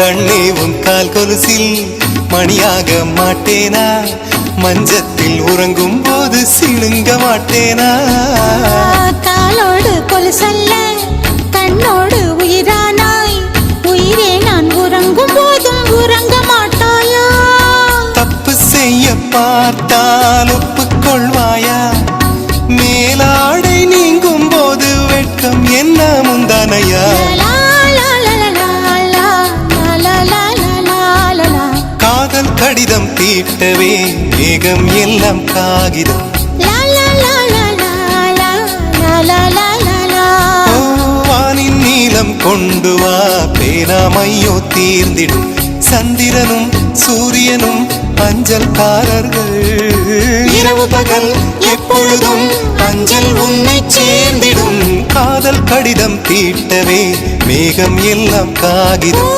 கண்ணே உன் கால் கொலுசில் மணியாக மாட்டேனா? மஞ்சத்தில் உறங்கும் போது சிணுங்க மாட்டேனா? காலோடு கொலுசல்ல கண்ணோடு உயிரானாய், உயிரே நான் உறங்கும் போதும் உறங்க மாட்டாயா? தப்பு செய்ய பார்த்தால் ஒப்புக்கொள்வாயா? மேலாடை நீங்கும் போது வெட்கம் என்ன முந்தானையா? காதல் கடிதம் தீட்டவே மேகம் எல்லாம் காகிதம். வானின் நீலம் கொண்டு வா, பேராமையோ தீர்ந்திடும். சந்திரனும் சூரியனும் அஞ்சல்காரர்கள். இரவு பகல் எப்பொழுதும் அஞ்சல் உன்னை சேர்ந்திடும். காதல் கடிதம் தீட்டவே மேகம் எல்லாம் காகிதம்.